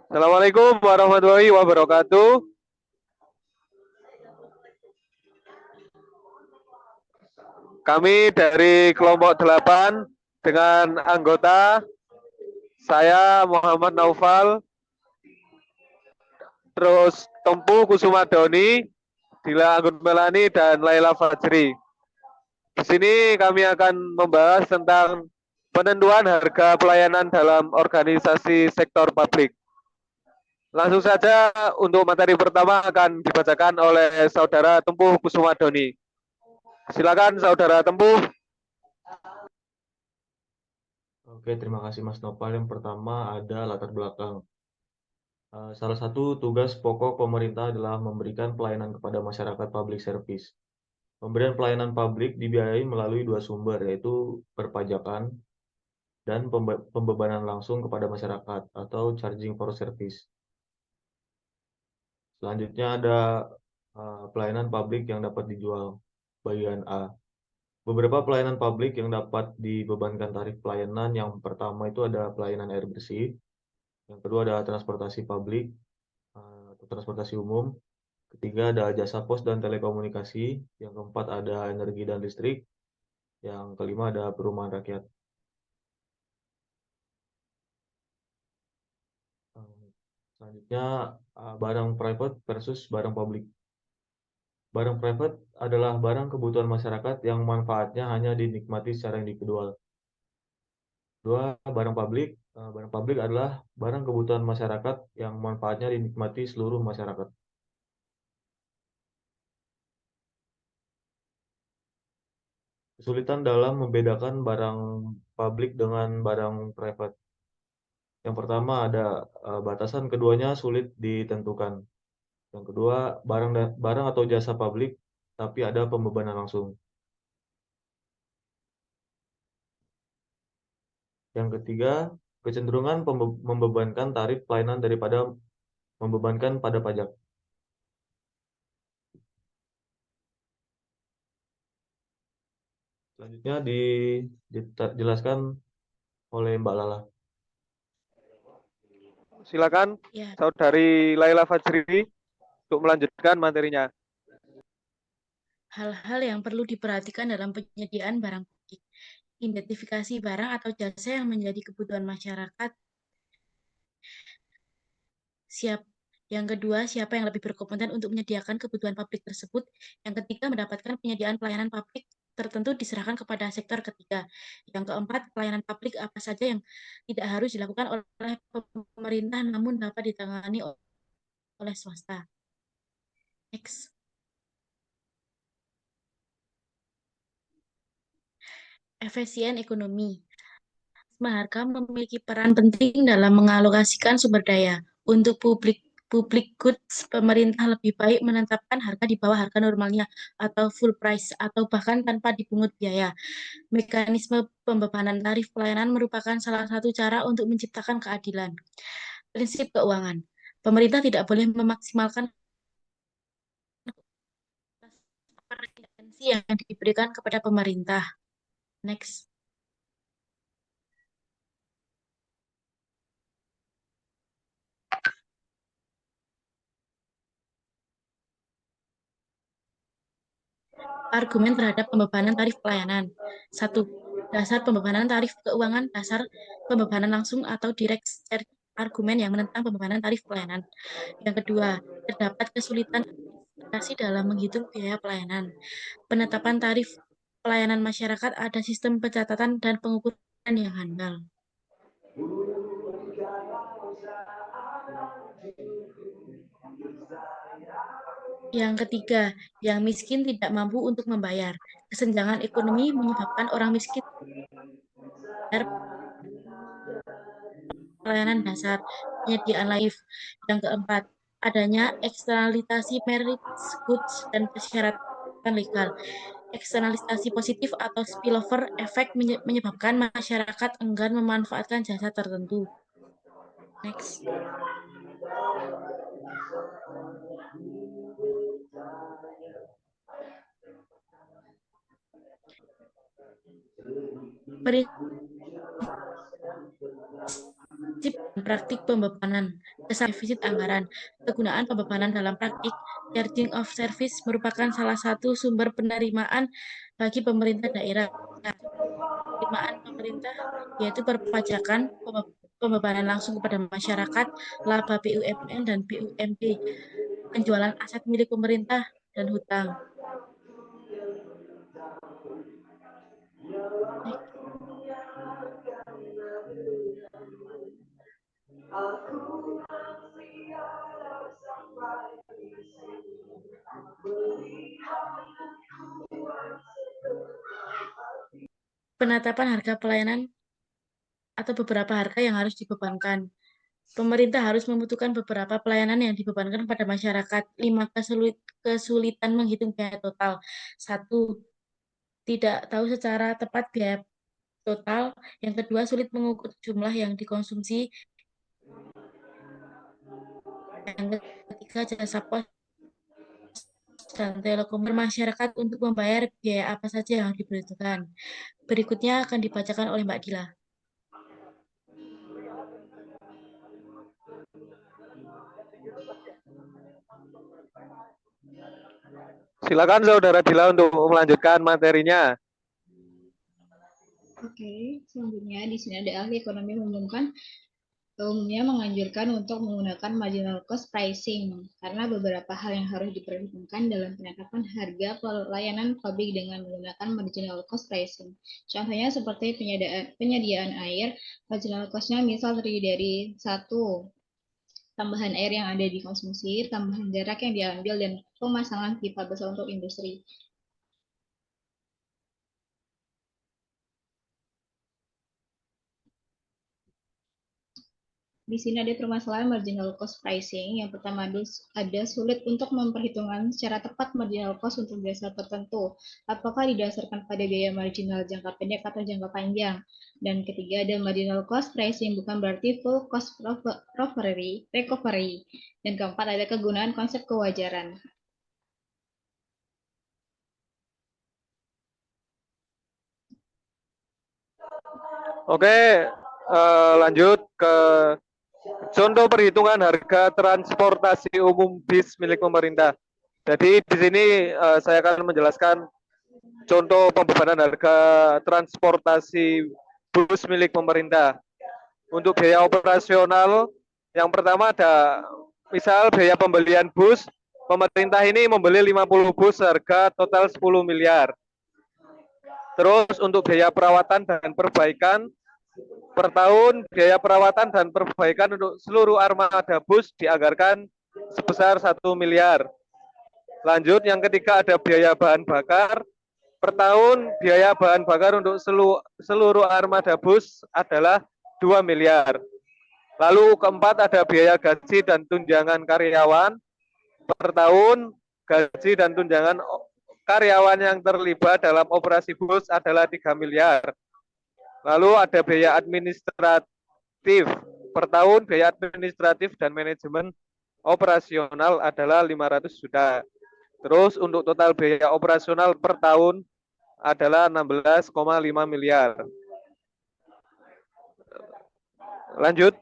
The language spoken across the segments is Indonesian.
Assalamualaikum warahmatullahi wabarakatuh. Kami dari kelompok 8 dengan anggota saya Muhammad Naufal, terus Tempu Kusuma Doni, Dila Anggun Melani, dan Laila Fajri. Di sini kami akan membahas tentang penentuan harga pelayanan dalam organisasi sektor publik. Langsung saja untuk materi pertama akan dibacakan oleh Saudara Tempuh Kusuma Doni. Silakan Saudara Tempuh. Oke, terima kasih Mas Nopal. Yang pertama ada latar belakang. Salah satu tugas pokok pemerintah adalah memberikan pelayanan kepada masyarakat public service. Pemberian pelayanan publik dibiayai melalui dua sumber, yaitu perpajakan dan pembebanan langsung kepada masyarakat atau charging for service. Selanjutnya ada pelayanan publik yang dapat dijual, bagian A. Beberapa pelayanan publik yang dapat dibebankan tarif pelayanan. Yang pertama itu ada pelayanan air bersih. Yang kedua ada transportasi publik atau transportasi umum. Ketiga ada jasa pos dan telekomunikasi. Yang keempat ada energi dan listrik. Yang kelima ada perumahan rakyat. Selanjutnya barang private versus barang publik. Barang private adalah barang kebutuhan masyarakat yang manfaatnya hanya dinikmati secara individual. Dua, barang publik. Barang publik adalah barang kebutuhan masyarakat yang manfaatnya dinikmati seluruh masyarakat. Kesulitan dalam membedakan barang publik dengan barang private. Yang pertama ada batasan keduanya sulit ditentukan. Yang kedua, barang atau jasa publik tapi ada pembebanan langsung. Yang ketiga, kecenderungan membebankan tarif pelayanan daripada membebankan pada pajak. Selanjutnya dijelaskan oleh Mbak Lala. Silakan Ya, Saudari Laila Fajri untuk melanjutkan materinya. hal-hal yang perlu diperhatikan dalam penyediaan barang publik. Identifikasi barang atau jasa yang menjadi kebutuhan masyarakat. Yang kedua, siapa yang lebih berkompeten untuk menyediakan kebutuhan publik tersebut. Yang ketiga, mendapatkan penyediaan pelayanan publik tertentu diserahkan kepada sektor ketiga. Yang keempat, pelayanan publik apa saja yang tidak harus dilakukan oleh pemerintah namun dapat ditangani oleh swasta. Next. Efisien ekonomi. Harga memiliki peran penting dalam mengalokasikan sumber daya. Untuk public goods, pemerintah lebih baik menetapkan harga di bawah harga normalnya atau full price atau bahkan tanpa dipungut biaya. Mekanisme pembebanan tarif pelayanan merupakan salah satu cara untuk menciptakan keadilan. Prinsip keuangan. Pemerintah tidak boleh memaksimalkan preferensi yang diberikan kepada pemerintah. Next. Argumen terhadap pembebanan tarif pelayanan. 1. Dasar pembebanan tarif keuangan, dasar pembebanan langsung atau direct charge, argumen yang menentang pembebanan tarif pelayanan. Yang kedua, terdapat kesulitan administrasi dalam menghitung biaya pelayanan. Penetapan tarif pelayanan masyarakat ada sistem pencatatan dan pengukuran yang handal. Yang ketiga, yang miskin tidak mampu untuk membayar. Kesenjangan ekonomi menyebabkan orang miskin membayar pelayanan dasar, penyediaan live. Yang keempat, adanya eksternalitasi merits, goods, dan persyaratan legal. Eksternalisasi positif atau spillover efek menyebabkan masyarakat enggan memanfaatkan jasa tertentu. Next. Prinsip praktik pembebanan, kesan defisit anggaran, kegunaan pembebanan dalam praktik, charging of service merupakan salah satu sumber penerimaan bagi pemerintah daerah. Penerimaan pemerintah yaitu perpajakan, pembebanan langsung kepada masyarakat, laba BUMN dan BUMD, penjualan aset milik pemerintah, dan hutang. Penetapan harga pelayanan atau beberapa harga yang harus dibebankan. Pemerintah harus membutuhkan beberapa pelayanan yang dibebankan pada masyarakat. 5 kesulitan menghitung biaya total. 1. Tidak tahu secara tepat biaya total. Yang kedua, sulit mengukur jumlah yang dikonsumsi. Yang ketiga, jasa pos dan telekom masyarakat untuk membayar biaya apa saja yang dibutuhkan. Berikutnya akan dibacakan oleh Mbak Dila. Silakan Saudara Dila untuk melanjutkan materinya. Oke, selanjutnya di sini ada ahli ekonomi umumnya menganjurkan untuk menggunakan marginal cost pricing karena beberapa hal yang harus diperhitungkan dalam penetapan harga pelayanan publik dengan menggunakan marginal cost pricing. Contohnya seperti penyediaan air, marginal cost-nya misal terdiri dari 1. Tambahan air yang ada dikonsumsi, tambahan jarak yang diambil, dan pemasangan pipa besar untuk industri. Di sini ada permasalahan marginal cost pricing. Yang pertama ada sulit untuk memperhitungkan secara tepat marginal cost untuk jasa tertentu. Apakah didasarkan pada biaya marginal jangka pendek atau jangka panjang? Dan ketiga ada marginal cost pricing bukan berarti full cost recovery. Dan keempat ada kegunaan konsep kewajaran. Oke, lanjut ke contoh perhitungan harga transportasi umum bis milik pemerintah. Jadi di sini saya akan menjelaskan contoh pembebanan harga transportasi bus milik pemerintah. Untuk biaya operasional, yang pertama ada misal biaya pembelian bus, pemerintah ini membeli 50 bus harga total 10 miliar. Terus untuk biaya perawatan dan perbaikan, per tahun biaya perawatan dan perbaikan untuk seluruh armada bus dianggarkan sebesar 1 miliar. Lanjut, yang ketiga ada biaya bahan bakar. Per tahun biaya bahan bakar untuk seluruh armada bus adalah 2 miliar. Lalu keempat ada biaya gaji dan tunjangan karyawan. Per tahun gaji dan tunjangan karyawan yang terlibat dalam operasi bus adalah 3 miliar. Lalu ada biaya administratif. Per tahun biaya administratif dan manajemen operasional adalah 500 juta. Terus untuk total biaya operasional per tahun adalah 16,5 miliar. Lanjut.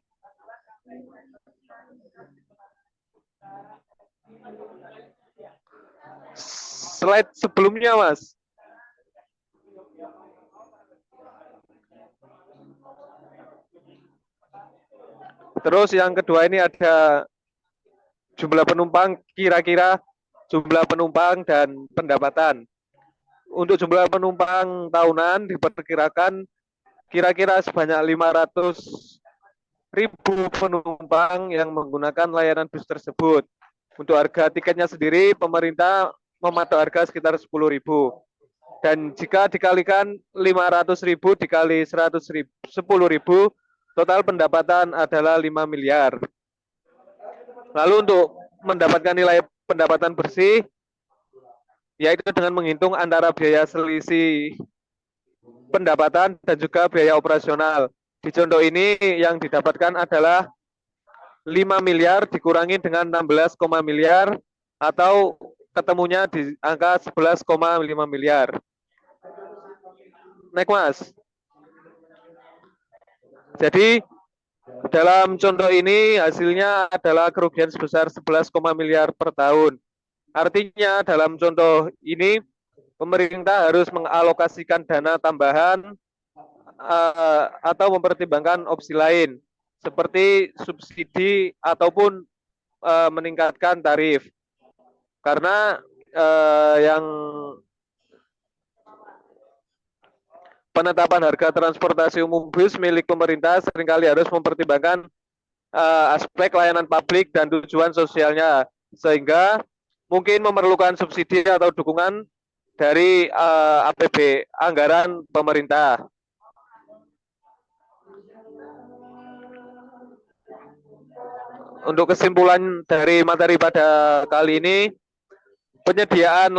Slide sebelumnya, Mas. Terus yang kedua ini ada jumlah penumpang, kira-kira jumlah penumpang dan pendapatan. Untuk jumlah penumpang tahunan diperkirakan kira-kira sebanyak 500.000 penumpang yang menggunakan layanan bus tersebut. Untuk harga tiketnya sendiri, pemerintah mematok harga sekitar 10.000. Dan jika dikalikan 500.000 dikali 10.000, total pendapatan adalah 5 miliar. Lalu untuk mendapatkan nilai pendapatan bersih, yaitu dengan menghitung antara biaya selisih pendapatan dan juga biaya operasional. Di contoh ini yang didapatkan adalah 5 miliar dikurangi dengan 16, miliar atau ketemunya di angka 11,5 miliar. Naik, Mas. Jadi Dalam contoh ini hasilnya adalah kerugian sebesar 11, miliar per tahun. Artinya dalam contoh ini pemerintah harus mengalokasikan dana tambahan atau mempertimbangkan opsi lain seperti subsidi ataupun meningkatkan tarif. Karena yang penetapan harga transportasi umum bus milik pemerintah seringkali harus mempertimbangkan aspek layanan publik dan tujuan sosialnya, sehingga mungkin memerlukan subsidi atau dukungan dari APB, anggaran pemerintah. Untuk kesimpulan dari materi pada kali ini, penyediaan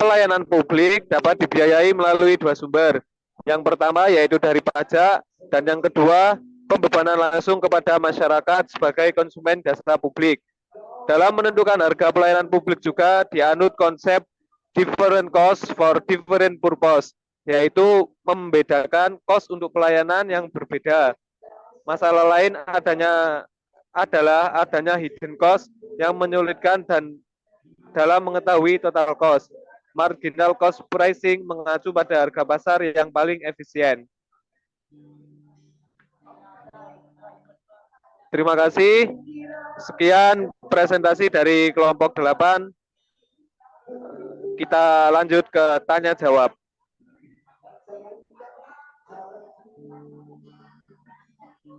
pelayanan publik dapat dibiayai melalui dua sumber. Yang pertama yaitu dari pajak, dan yang kedua pembebanan langsung kepada masyarakat sebagai konsumen jasa publik. Dalam menentukan harga pelayanan publik juga dianut konsep different cost for different purpose, yaitu membedakan cost untuk pelayanan yang berbeda. Masalah lain adalah adanya hidden cost yang menyulitkan dan dalam mengetahui total cost. Marginal cost pricing mengacu pada harga pasar yang paling efisien. Terima kasih. Sekian presentasi dari kelompok 8. Kita lanjut ke tanya jawab.